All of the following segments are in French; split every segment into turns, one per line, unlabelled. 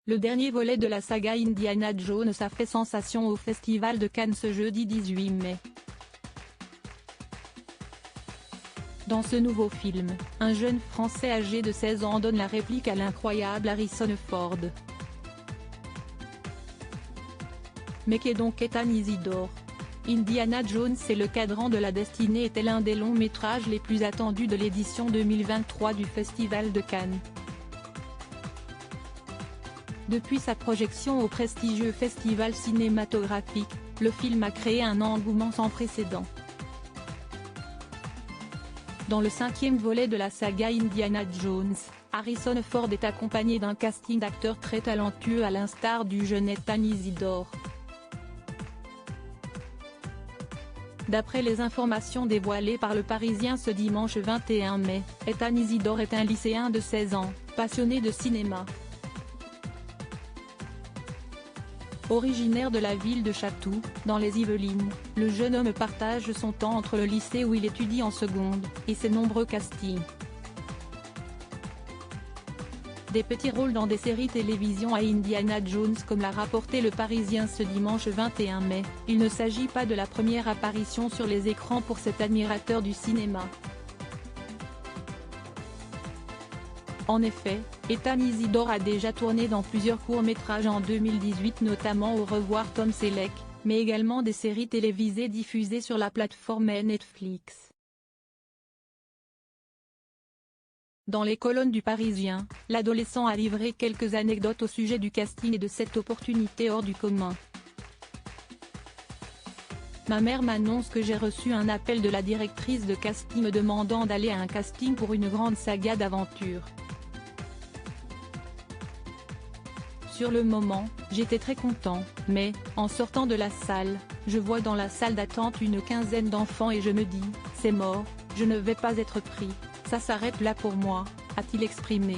Le dernier volet de la saga Indiana Jones a fait sensation au Festival de Cannes ce jeudi 18 mai. Dans ce nouveau film, un jeune Français âgé de 16 ans donne la réplique à l'incroyable Harrison Ford. Mais qu'est donc Ethan Isidore? Indiana Jones et le cadran de la destinée était l'un des longs métrages les plus attendus de l'édition 2023 du Festival de Cannes. Depuis sa projection au prestigieux festival cinématographique, le film a créé un engouement sans précédent. Dans le 5e volet de la saga Indiana Jones, Harrison Ford est accompagné d'un casting d'acteurs très talentueux à l'instar du jeune Ethan Isidore. D'après les informations dévoilées par Le Parisien ce dimanche 21 mai, Ethan Isidore est un lycéen de 16 ans, passionné de cinéma. Originaire de la ville de Chatou, dans les Yvelines, le jeune homme partage son temps entre le lycée où il étudie en seconde, et ses nombreux castings. Des petits rôles dans des séries télévision à Indiana Jones comme l'a rapporté Le Parisien ce dimanche 21 mai, il ne s'agit pas de la première apparition sur les écrans pour cet admirateur du cinéma. En effet, Ethan Isidore a déjà tourné dans plusieurs courts-métrages en 2018 notamment Au revoir Tom Selleck, mais également des séries télévisées diffusées sur la plateforme Netflix. Dans les colonnes du Parisien, l'adolescent a livré quelques anecdotes au sujet du casting et de cette opportunité hors du commun. Ma mère m'annonce que j'ai reçu un appel de la directrice de casting me demandant d'aller à un casting pour une grande saga d'aventure. Sur le moment, j'étais très content, mais, en sortant de la salle, je vois dans la salle d'attente une quinzaine d'enfants et je me dis, c'est mort, je ne vais pas être pris, ça s'arrête là pour moi, a-t-il exprimé.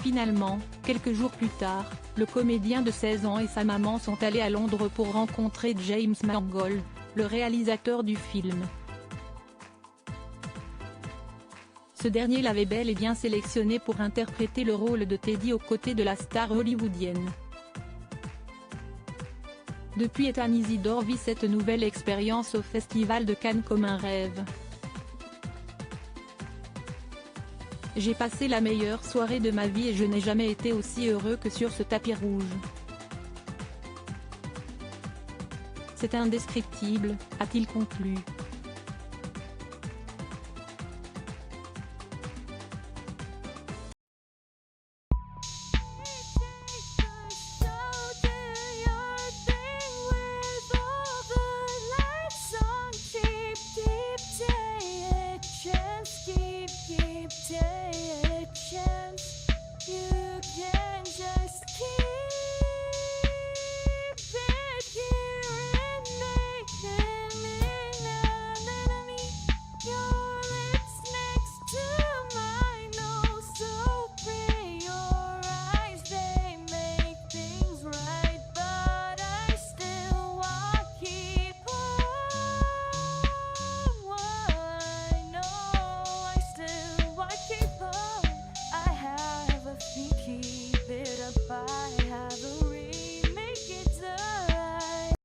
Finalement, quelques jours plus tard, le comédien de 16 ans et sa maman sont allés à Londres pour rencontrer James Mangold, le réalisateur du film. Ce dernier l'avait bel et bien sélectionné pour interpréter le rôle de Teddy aux côtés de la star hollywoodienne. Depuis Ethan Isidore vit cette nouvelle expérience au Festival de Cannes comme un rêve. J'ai passé la meilleure soirée de ma vie et je n'ai jamais été aussi heureux que sur ce tapis rouge. C'est indescriptible, a-t-il conclu.